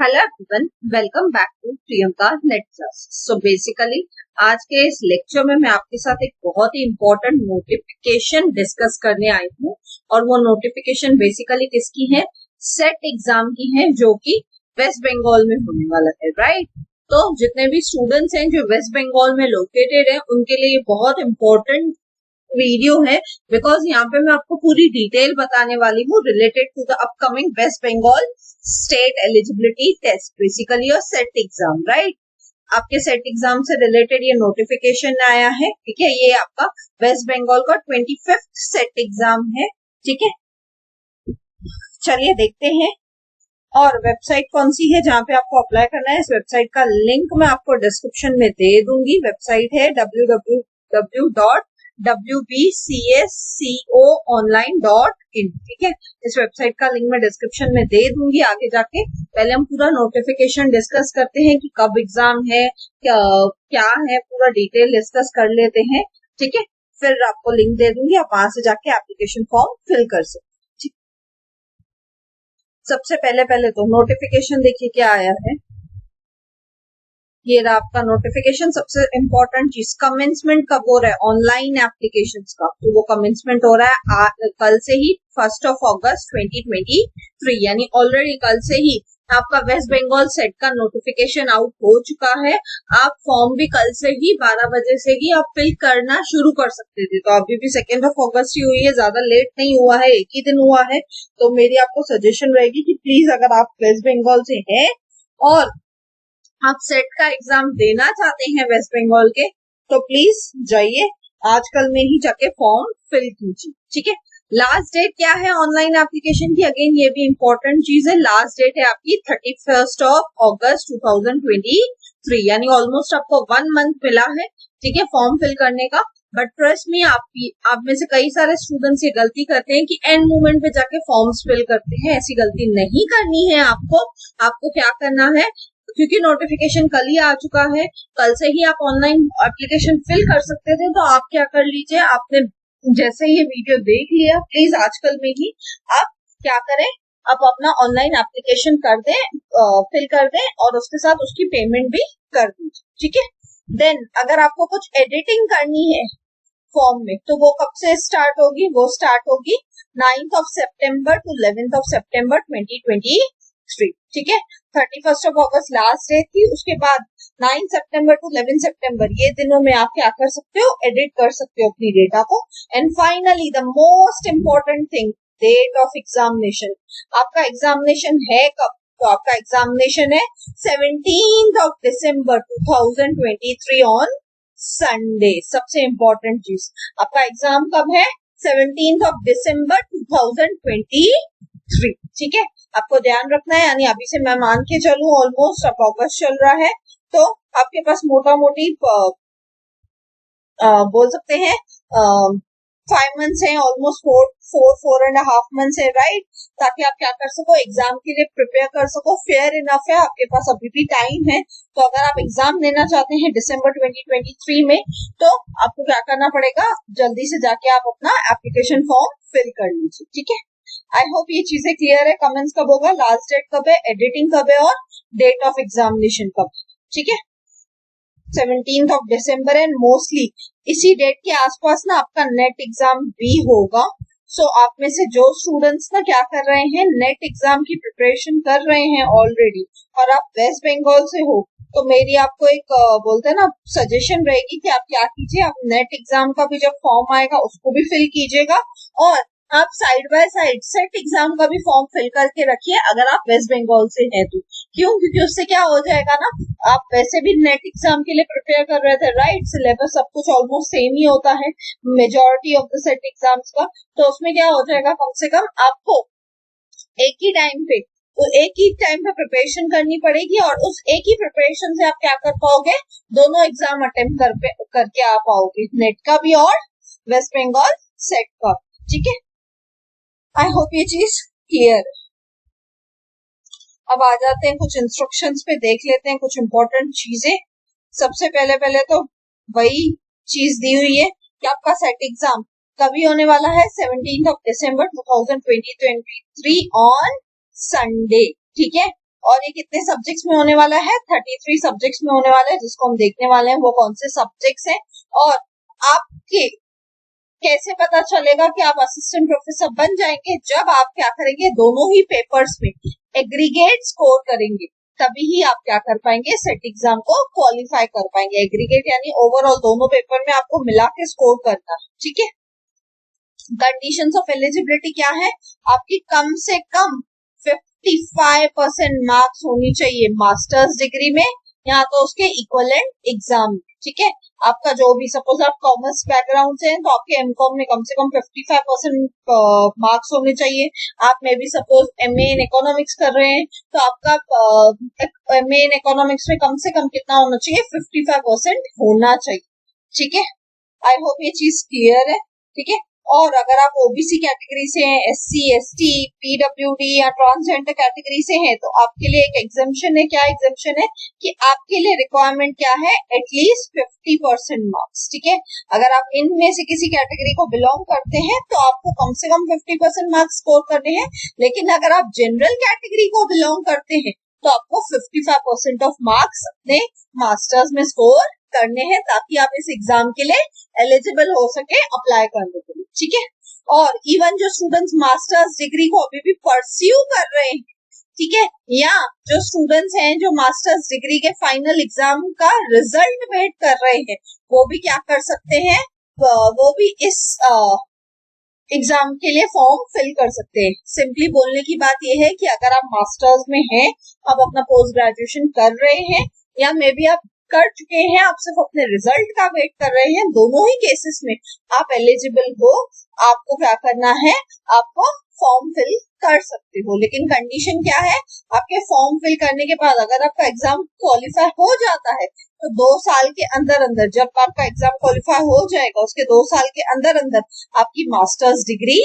Hello everyone, welcome back to Priyanka net class. So basically आज के इस लेक्चर में मैं आपके साथ एक बहुत ही इम्पोर्टेंट नोटिफिकेशन डिस्कस करने आई हूँ और वो नोटिफिकेशन बेसिकली किसकी है? सेट एग्जाम की है, जो कि वेस्ट बंगाल में होने वाला है, राइट। तो जितने भी स्टूडेंट्स हैं जो वेस्ट बंगाल में लोकेटेड है, उनके लिए बहुत इम्पोर्टेंट वीडियो है, बिकॉज यहाँ पे मैं आपको पूरी डिटेल बताने वाली हूँ related to the upcoming West Bengal state eligibility test, basically your set exam, right. आपके सेट एग्जाम से रिलेटेड ये नोटिफिकेशन आया है, ठीक है। ये आपका वेस्ट बंगाल का 25th सेट एग्जाम है, ठीक है। चलिए देखते हैं। और वेबसाइट कौन सी है जहाँ पे आपको अप्लाई करना है, इस वेबसाइट का लिंक मैं आपको डिस्क्रिप्शन में दे दूंगी। वेबसाइट है www.wbcscoonline.in, ठीक है। इस वेबसाइट का लिंक मैं डिस्क्रिप्शन में दे दूंगी आगे जाके। पहले हम पूरा नोटिफिकेशन डिस्कस करते हैं कि कब एग्जाम है, क्या है, पूरा डिटेल डिस्कस कर लेते हैं, ठीक है। फिर आपको लिंक दे दूंगी, आप वहां से जाके एप्लीकेशन फॉर्म फिल कर सकते। सबसे पहले तो नोटिफिकेशन देखिए क्या आया है। ये रहा आपका नोटिफिकेशन। सबसे इम्पोर्टेंट चीज, कमेंसमेंट कब हो रहा है ऑनलाइन एप्लीकेशंस का, तो वो कमेंसमेंट हो रहा है कल से ही 1 अगस्त 2023, यानी ऑलरेडी कल से ही आपका वेस्ट बंगाल सेट का नोटिफिकेशन आउट हो चुका है। आप फॉर्म भी कल से ही 12 बजे से ही आप फिल करना शुरू कर सकते थे। तो अभी भी 2 अगस्त ही हुई है, ज्यादा लेट नहीं हुआ है, एक ही दिन हुआ है। तो मेरी आपको सजेशन रहेगी कि प्लीज अगर आप वेस्ट बंगाल से हैं और आप सेट का एग्जाम देना चाहते हैं वेस्ट बंगाल के, तो प्लीज जाइए आजकल में ही जाके फॉर्म फिल कीजिए, ठीक है। लास्ट डेट क्या है ऑनलाइन एप्लीकेशन की? अगेन ये भी इम्पोर्टेंट चीज है। लास्ट डेट है आपकी 31 अगस्त 2023, यानी ऑलमोस्ट आपको 1 मंथ मिला है, ठीक है, फॉर्म फिल करने का। बट ट्रस्ट मी, आप में से कई सारे स्टूडेंट्स ये गलती करते हैं कि एंड मोमेंट पे जाके फॉर्म्स फिल करते हैं। ऐसी गलती नहीं करनी है आपको क्या करना है, क्योंकि नोटिफिकेशन कल ही आ चुका है, कल से ही आप ऑनलाइन एप्लीकेशन फिल कर सकते थे। तो आप क्या कर लीजिए, आपने जैसे ये वीडियो देख लिया, प्लीज आजकल में ही आप क्या करें, आप अपना ऑनलाइन एप्लीकेशन कर दें, फिल कर दें और उसके साथ उसकी पेमेंट भी कर दीजिए, ठीक है। देन अगर आपको कुछ एडिटिंग करनी है फॉर्म में, तो वो कब से स्टार्ट होगी? वो स्टार्ट होगी 9th September to 11th September 2023, ठीक है। 31 अगस्त लास्ट डेट थी, उसके बाद 9 सितंबर टू 11 सितंबर ये दिनों में आप क्या कर सकते हो, एडिट कर सकते हो अपनी डेटा को। And finally the most important thing, date of examination. आपका एग्जामिनेशन है कब? तो आपका एग्जामिनेशन है 17 December 2023 ऑन संडे। सबसे इम्पोर्टेंट चीज, आपका एग्जाम कब है? 17 December 2023, ठीक है। आपको ध्यान रखना है, यानी अभी से मैं मान के चलूं ऑलमोस्ट अब अगस्त चल रहा है, तो आपके पास मोटा मोटी बोल सकते हैं 5 मंथ्स है, ऑलमोस्ट 4.5 मंथ्स है, राइट। ताकि आप क्या कर सको, एग्जाम के लिए प्रिपेयर कर सको। फेयर इनफ है, आपके पास अभी भी टाइम है। तो अगर आप एग्जाम देना चाहते हैं दिसंबर 2023 में, तो आपको क्या करना पड़ेगा, जल्दी से जाके आप अपना एप्लीकेशन फॉर्म फिल कर लीजिए, ठीक है। आई होप ये चीजें क्लियर है। कमेंट्स कब होगा, लास्ट डेट कब है, एडिटिंग कब है और डेट ऑफ एग्जामिनेशन कब, ठीक है। 17 December एंड मोस्टली इसी डेट के आसपास ना आपका नेट एग्जाम भी होगा। सो आप में से जो स्टूडेंट्स ना क्या कर रहे हैं, नेट एग्जाम की प्रिपरेशन कर रहे हैं ऑलरेडी, और आप वेस्ट बंगाल से हो, तो मेरी आपको एक बोलते हैं ना सजेशन रहेगी कि आप क्या कीजिए, आप नेट एग्जाम का भी जब फॉर्म आएगा उसको भी फिल कीजिएगा, और आप side by side set exam का भी फॉर्म फिल करके रखिए अगर आप वेस्ट बंगाल से हैं तो। क्यों? क्योंकि उससे क्या हो जाएगा ना, आप वैसे भी नेट एग्जाम के लिए प्रिपेयर कर रहे थे, राइट। सिलेबस सब कुछ ऑलमोस्ट सेम ही होता है majority of the set exams का। तो उसमें क्या हो जाएगा, कम से कम आपको एक ही टाइम पे प्रिपरेशन करनी पड़ेगी, और उस एक ही प्रिपरेशन से आप क्या कर पाओगे, दोनों एग्जाम अटेम्प्ट करके आ पाओगे, नेट का भी और वेस्ट बंगाल सेट का, ठीक है। आई होप ये चीज क्लियर है। अब आ जाते हैं कुछ इंस्ट्रक्शंस पे, देख लेते हैं कुछ इंपॉर्टेंट चीजें। सबसे पहले तो वही चीज दी हुई है कि आपका सेट एग्जाम कभी होने वाला है, 17 December 2023 ऑन संडे, ठीक है। और ये कितने सब्जेक्ट्स में होने वाला है? 33 सब्जेक्ट्स में होने वाला है, जिसको हम देखने वाले हैं वो कौन से सब्जेक्ट्स हैं और आपके कैसे पता चलेगा कि आप असिस्टेंट प्रोफेसर बन जाएंगे? जब आप क्या करेंगे, दोनों ही पेपर्स में एग्रीगेट स्कोर करेंगे, तभी ही आप क्या कर पाएंगे, सेट एग्जाम को क्वालिफाई कर पाएंगे। एग्रीगेट यानी ओवरऑल दोनों पेपर में आपको मिला के स्कोर करना, ठीक है। कंडीशंस ऑफ एलिजिबिलिटी क्या है? आपकी कम से कम 55% मार्क्स होनी चाहिए मास्टर्स डिग्री में, या तो उसके इक्वलेंट एग्जाम, ठीक है। आपका जो भी, सपोज आप कॉमर्स बैकग्राउंड से हैं तो आपके एमकॉम में कम से कम 55% मार्क्स होने चाहिए। आप में भी सपोज एमए इन इकोनॉमिक्स कर रहे हैं तो आपका एमए इन इकोनॉमिक्स में कम से कम कितना होना चाहिए? 55% होना चाहिए, ठीक है। आई होप ये चीज क्लियर है, ठीक है। और अगर आप ओबीसी कैटेगरी से हैं, एससी, एसटी, पीडब्ल्यूडी या ट्रांसजेंडर कैटेगरी से हैं तो आपके लिए एक एग्जाम्शन है। क्या एग्जाम्शन है? कि आपके लिए रिक्वायरमेंट क्या है? एटलीस्ट 50% मार्क्स, ठीक है। अगर आप इनमें से किसी कैटेगरी को बिलोंग करते हैं तो आपको कम से कम 50% मार्क्स स्कोर करने हैं, लेकिन अगर आप जनरल कैटेगरी को बिलोंग करते हैं तो आपको 55% ऑफ मार्क्स अपने मास्टर्स में स्कोर करने हैं, ताकि आप इस एग्जाम के लिए एलिजिबल हो सके अप्लाई करने के लिए, ठीक है। और इवन जो स्टूडेंट्स मास्टर्स डिग्री को अभी भी परस्यू कर रहे हैं, ठीक है, या जो स्टूडेंट्स हैं जो मास्टर्स डिग्री के फाइनल एग्जाम का रिजल्ट वेट कर रहे हैं, वो भी क्या कर सकते हैं? वो भी इस एग्जाम के लिए फॉर्म फिल कर सकते हैं। सिंपली बोलने की बात यह है कि अगर आप मास्टर्स में हैं, आप अपना पोस्ट ग्रेजुएशन कर रहे हैं, या मे बी आप कर चुके हैं, आप सिर्फ अपने रिजल्ट का वेट कर रहे हैं, दोनों ही केसेस में आप एलिजिबल हो। आपको क्या करना है? आपको फॉर्म फिल कर सकते हो, लेकिन कंडीशन क्या है? आपके फॉर्म फिल करने के बाद अगर आपका एग्जाम क्वालिफाई हो जाता है तो 2 साल के अंदर अंदर, जब आपका एग्जाम क्वालिफाई हो जाएगा उसके 2 साल के अंदर अंदर आपकी मास्टर्स डिग्री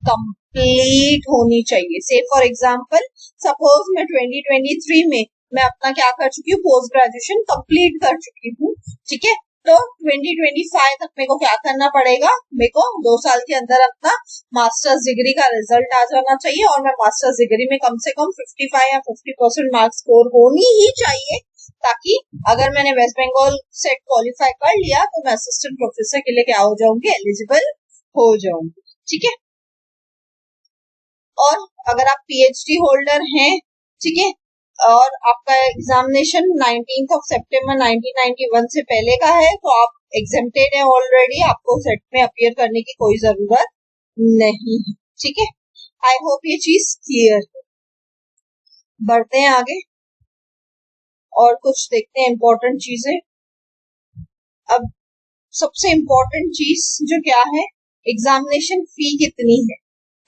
कंप्लीट होनी चाहिए। से फॉर एग्जांपल, सपोज मैं 2023 में मैं अपना क्या कर चुकी हूँ? पोस्ट ग्रेजुएशन कंप्लीट कर चुकी हूँ, ठीक है। तो 2025 तक मेरे को क्या करना पड़ेगा? मेरे को 2 साल के अंदर अपना मास्टर्स डिग्री का रिजल्ट आ जाना चाहिए, और मैं मास्टर्स डिग्री में कम से कम 55 या 50% मार्क्स स्कोर होनी ही चाहिए, ताकि अगर मैंने वेस्ट बंगाल सेट क्वालिफाई कर लिया तो मैं असिस्टेंट प्रोफेसर के लिए क्या हो जाऊंगी? एलिजिबल हो जाऊंगी, ठीक है। और अगर आप पीएचडी होल्डर हैं, ठीक है, और आपका एग्जामिनेशन 19 सितंबर 1991 से पहले का है तो आप एग्जेम्प्टेड है ऑलरेडी, आपको सेट में अपीयर करने की कोई जरूरत नहीं है, ठीक है। आई होप ये चीज क्लियर है। बढ़ते हैं आगे और कुछ देखते हैं इंपॉर्टेंट चीजें। अब सबसे इम्पोर्टेंट चीज जो क्या है, एग्जामिनेशन फी कितनी है?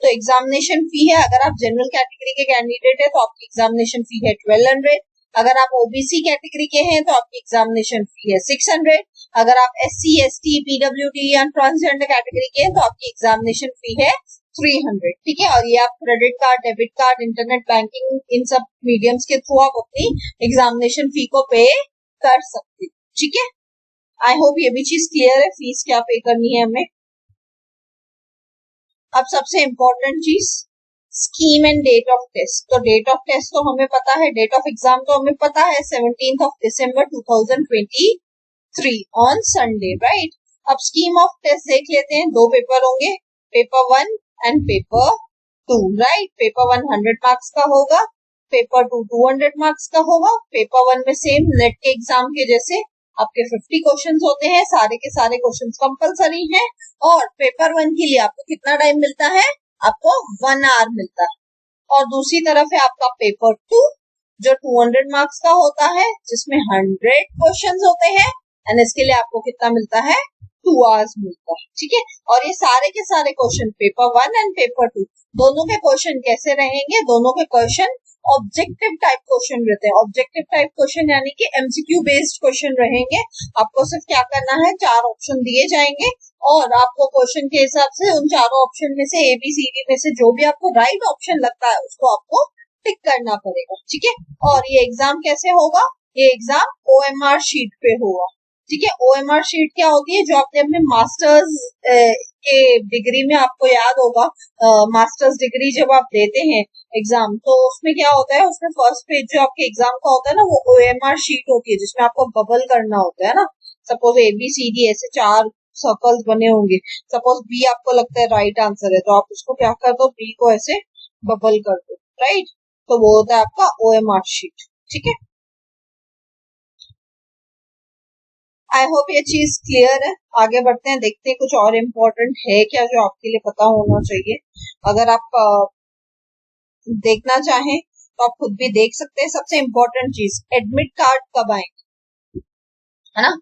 तो एग्जामिनेशन फी है, अगर आप जनरल कैटेगरी के कैंडिडेट है तो आपकी एग्जामिनेशन फी है 1200। अगर आप ओबीसी कैटेगरी के हैं तो आपकी एग्जामिनेशन फी है 600। अगर आप एससी, एसटी, पीडब्ल्यूडी या ट्रांसजेंडर कैटेगरी के हैं तो आपकी एग्जामिनेशन फी है 300, ठीक है। और ये आप credit card, debit card, internet banking, इन सब मीडियम्स के थ्रू आप अपनी एग्जामिनेशन फी को पे कर सकते, ठीक है। आई होप ये भी चीज क्लियर है, फीस क्या पे करनी है हमें। अब सबसे इम्पोर्टेंट चीज, scheme and date of test. तो डेट ऑफ टेस्ट तो हमें पता है, डेट ऑफ एग्जाम तो हमें पता है 17 दिसंबर 2023 ऑन संडे, राइट। अब स्कीम ऑफ टेस्ट देख लेते हैं। 2 पेपर होंगे, paper 1 and paper 2, right. Paper 1 100 marks का होगा, पेपर 2 200 मार्क्स का होगा। पेपर 1 में सेम नेट के एग्जाम के जैसे आपके 50 क्वेश्चंस होते हैं, सारे के सारे क्वेश्चंस कंपलसरी हैं। और पेपर 1 के लिए आपको कितना टाइम मिलता है? आपको 1 आवर मिलता है। और दूसरी तरफ है आपका पेपर 2 जो 200 मार्क्स का होता है, जिसमें 100 क्वेश्चंस होते हैं, एंड इसके लिए आपको कितना मिलता है? 2 आवर्स मिलता है, ठीक है। और ये सारे के सारे क्वेश्चन, पेपर 1 एंड पेपर 2 दोनों के क्वेश्चन कैसे रहेंगे? दोनों के क्वेश्चन ऑब्जेक्टिव टाइप क्वेश्चन रहते हैं। ऑब्जेक्टिव टाइप क्वेश्चन यानी कि एमसीक्यू बेस्ड क्वेश्चन रहेंगे। आपको सिर्फ क्या करना है, 4 ऑप्शन दिए जाएंगे और आपको क्वेश्चन के हिसाब से उन चारों ऑप्शन में से ABCD में से जो भी आपको राइट ऑप्शन लगता है उसको आपको टिक करना पड़ेगा, ठीक है। और ये एग्जाम कैसे होगा? ये एग्जाम OMR शीट पे होगा, ठीक है। ओएमआर शीट क्या होती है, जो आपने अपने मास्टर्स के डिग्री में, आपको याद होगा मास्टर्स डिग्री जब आप देते हैं एग्जाम, तो उसमें क्या होता है, उसमें फर्स्ट पेज जो आपके एग्जाम का होता है ना, वो ओएमआर शीट होती है, जिसमें आपको बबल करना होता है ना। सपोज ABCD ऐसे 4 सर्कल्स बने होंगे, सपोज बी आपको लगता है राइट आंसर है, तो आप उसको क्या कर दो, बी को ऐसे बबल कर दो, राइट। तो वो होता है आपका ओएमआर शीट, ठीक है। आई होप ये चीज क्लियर है। आगे बढ़ते हैं, देखते हैं कुछ और इम्पोर्टेंट है क्या जो आपके लिए पता होना चाहिए। अगर आप देखना चाहें तो आप खुद भी देख सकते हैं। सबसे इम्पोर्टेंट चीज, एडमिट कार्ड कब आएंगे, है ना।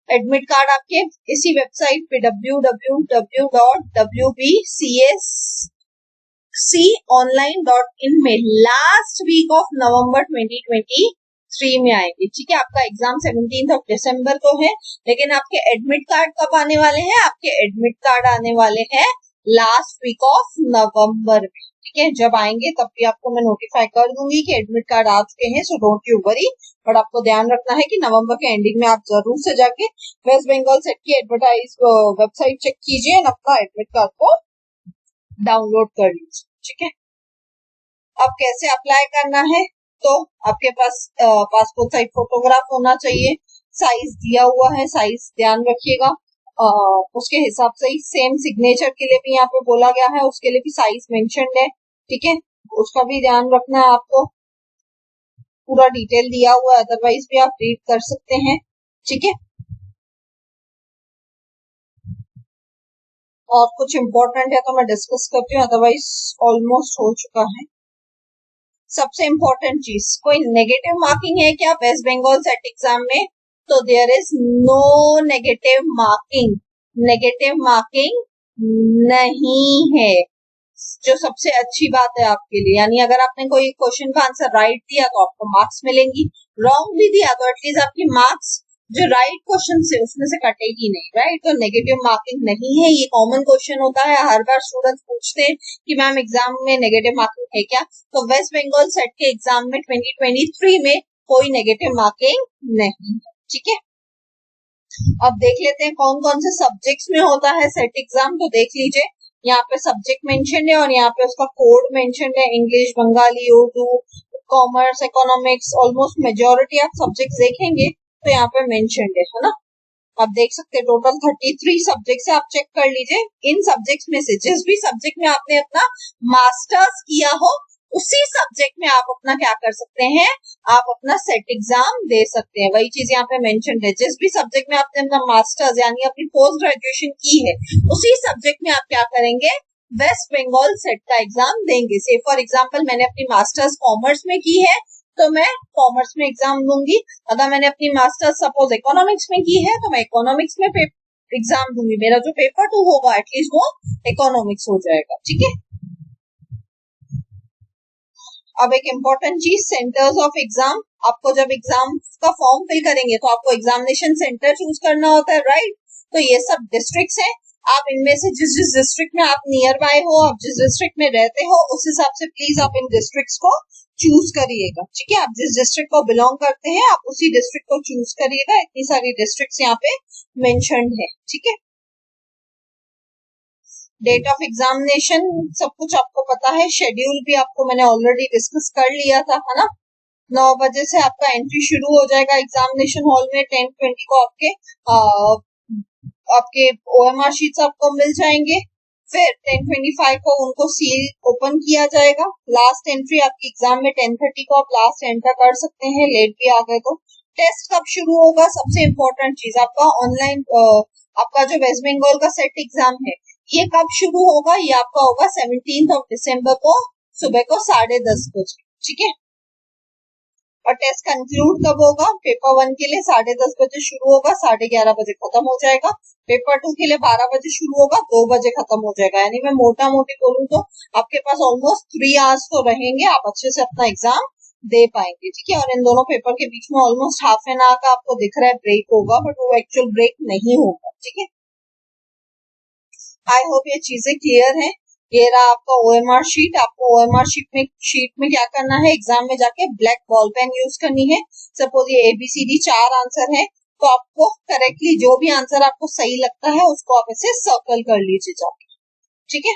एडमिट कार्ड आपके इसी वेबसाइट पे www.wbcsconline.in में लास्ट वीक ऑफ नवंबर 2023 में आएंगे, ठीक है। आपका एग्जाम 17 दिसंबर को है, लेकिन आपके एडमिट कार्ड कब आने वाले हैं, आपके एडमिट कार्ड आने वाले हैं लास्ट वीक ऑफ नवंबर में, ठीक है। जब आएंगे तब भी आपको मैं नोटिफाई कर दूंगी कि एडमिट कार्ड आ चुके हैं, so don't you worry. But आपको ध्यान रखना है कि नवंबर के एंडिंग में आप जरूर से जाके वेस्ट बंगाल सेट की एडवर्टाइज वेबसाइट चेक कीजिए और अपना एडमिट कार्ड को डाउनलोड कर लीजिए, ठीक है। अब कैसे अप्लाई करना है, तो आपके पास पासपोर्ट साइज फोटोग्राफ होना चाहिए, साइज दिया हुआ है, साइज ध्यान रखिएगा। उसके हिसाब से ही सेम सिग्नेचर के लिए भी यहाँ पे बोला गया है, उसके लिए भी साइज मेंशन्ड है, ठीक है। उसका भी ध्यान रखना है आपको, पूरा डिटेल दिया हुआ है, अदरवाइज भी आप रीड कर सकते हैं, ठीक है। और कुछ इम्पोर्टेंट है तो मैं डिस्कस करती हूँ, अदरवाइज ऑलमोस्ट हो चुका है। सबसे इम्पोर्टेंट चीज, कोई नेगेटिव मार्किंग है क्या वेस्ट बंगाल सेट एग्जाम में, तो there is no negative marking, negative marking नहीं है, जो सबसे अच्छी बात है आपके लिए। यानी अगर आपने कोई क्वेश्चन का आंसर राइट दिया तो आपको मार्क्स मिलेंगी, रॉन्ग भी दिया तो एटलीस्ट आपकी मार्क्स जो राइट क्वेश्चन से उसमें से कटेगी नहीं, राइट। तो नेगेटिव मार्किंग नहीं है, ये कॉमन क्वेश्चन होता है, हर बार स्टूडेंट्स पूछते हैं कि मैम एग्जाम में नेगेटिव मार्किंग है क्या, तो वेस्ट बंगाल सेट के एग्जाम में 2023 में कोई नेगेटिव मार्किंग नहीं है, ठीक है। अब देख लेते हैं कौन कौन से सब्जेक्ट्स में होता है सेट एग्जाम, तो देख लीजिए यहाँ पे सब्जेक्ट मेंशन है और यहाँ पे उसका कोड मेंशन है, English, Bengali, Urdu, commerce, economics, almost majority आप सब्जेक्ट्स देखेंगे तो यहाँ पे मेंशन है ना। आप देख सकते हैं टोटल 33 सब्जेक्ट्स है, आप चेक कर लीजिए। इन सब्जेक्ट्स में से जिस भी सब्जेक्ट में आपने अपना मास्टर्स किया हो, उसी सब्जेक्ट में आप अपना क्या कर सकते हैं, आप अपना सेट एग्जाम दे सकते हैं। वही चीज यहाँ पे मेंशन है, जिस भी सब्जेक्ट में आपने अपना मास्टर्स यानी अपनी पोस्ट ग्रेजुएशन की है, उसी सब्जेक्ट में आप क्या करेंगे, वेस्ट बंगाल सेट का एग्जाम देंगे। से फॉर एग्जाम्पल मैंने अपनी मास्टर्स कॉमर्स में की है, तो मैं कॉमर्स में एग्जाम दूंगी। अगर मैंने अपनी मास्टर्स सपोज इकोनॉमिक्स में की है, तो मैं इकोनॉमिक्स में एग्जाम दूंगी। मेरा जो पेपर 2 होगा एटलीस्ट वो इकोनॉमिक्स हो जाएगा, ठीक है। अब एक इम्पोर्टेंट चीज, सेंटर्स ऑफ एग्जाम। आपको जब एग्जाम का फॉर्म फिल करेंगे तो आपको एग्जामिनेशन सेंटर चूज करना होता है, राइट। तो ये सब डिस्ट्रिक्ट्स हैं, आप इनमें से जिस जिस डिस्ट्रिक्ट में आप नियर बाय हो, आप जिस डिस्ट्रिक्ट में रहते हो, उस हिसाब से प्लीज आप इन डिस्ट्रिक्ट्स को चूज करिएगा, ठीक है। आप जिस डिस्ट्रिक्ट को बिलोंग करते हैं आप उसी डिस्ट्रिक्ट को चूज करिएगा। इतनी सारी डिस्ट्रिक्ट्स यहाँ पे मेंशन्ड है, ठीक है। डेट ऑफ एग्जामिनेशन सब कुछ आपको पता है, शेड्यूल भी आपको मैंने ऑलरेडी डिस्कस कर लिया था, है ना। 9 बजे से आपका एंट्री शुरू हो जाएगा एग्जामिनेशन हॉल में, 10:20 को आपके ओएमआर शीट्स आपको मिल जाएंगे। फिर 10:25 को उनको सील ओपन किया जाएगा। लास्ट एंट्री आपकी एग्जाम में 10:30 को आप लास्ट एंटर कर सकते हैं, लेट भी आ गए तो। टेस्ट कब शुरू होगा, सबसे इम्पोर्टेंट चीज, आपका ऑनलाइन आपका जो वेस्ट बंगाल का सेट एग्जाम है ये कब शुरू होगा, ये आपका होगा 17 दिसंबर को सुबह को 10:30 बजे, ठीक है। और टेस्ट कंक्लूड कब होगा, पेपर 1 के लिए 10:30 बजे शुरू होगा, 11:30 बजे खत्म हो जाएगा। पेपर 2 के लिए 12 बजे शुरू होगा, 2 बजे खत्म हो जाएगा। यानी मैं मोटा मोटी बोलूँ तो आपके पास ऑलमोस्ट 3 आवर्स तो रहेंगे, आप अच्छे से अपना एग्जाम दे पाएंगे, ठीक है। और इन दोनों पेपर के बीच में ऑलमोस्ट हाफ एन आवर का आपको दिख रहा है ब्रेक होगा, बट वो एक्चुअल ब्रेक नहीं होगा, ठीक है। आई होप ये चीजें क्लियर हैं। ये रहा आपका ओएमआर शीट। आपको ओएमआर शीट में क्या करना है, एग्जाम में जाके ब्लैक बॉल पेन यूज करनी है। सपोज ये ABCD 4 आंसर है, तो आपको करेक्टली जो भी आंसर आपको सही लगता है उसको आप ऐसे सर्कल कर लीजिए जाके, ठीक है।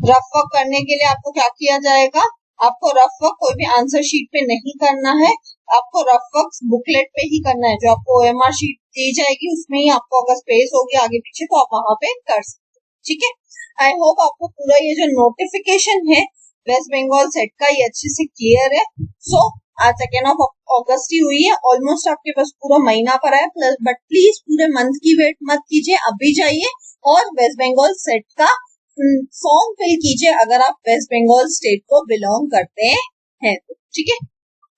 रफ वर्क करने के लिए आपको क्या किया जाएगा, आपको रफ वर्क कोई भी आंसर शीट पे नहीं करना है, आपको रफ वर्क बुकलेट पे ही करना है। जो आपको OMR शीट दी जाएगी उसमें ही आपको अगर स्पेस होगी आगे पीछे तो आप वहां पे कर सकते हैं, ठीक है। आई होप आपको पूरा ये जो नोटिफिकेशन है वेस्ट बंगाल सेट का ये अच्छे से क्लियर है। सो आज 2 अगस्त ही हुई है, ऑलमोस्ट आपके पास पूरा महीना पर है प्लस, बट प्लीज पूरे मंथ की वेट मत कीजिए, अभी जाइए और वेस्ट बंगाल सेट का फॉर्म फिल कीजिए अगर आप वेस्ट बंगाल स्टेट को बिलोंग करते हैं तो, ठीक है।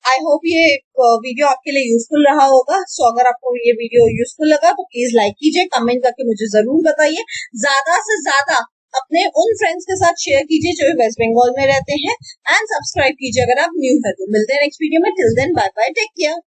आई होप ये वीडियो आपके लिए यूजफुल रहा होगा। सो अगर आपको ये वीडियो यूजफुल लगा तो प्लीज लाइक कीजिए, कमेंट करके मुझे जरूर बताइए, ज्यादा से ज्यादा अपने उन फ्रेंड्स के साथ शेयर कीजिए जो वेस्ट बंगाल में रहते हैं, एंड सब्सक्राइब कीजिए अगर आप न्यू है तो। मिलते हैं नेक्स्ट वीडियो में, till then bye bye, take care.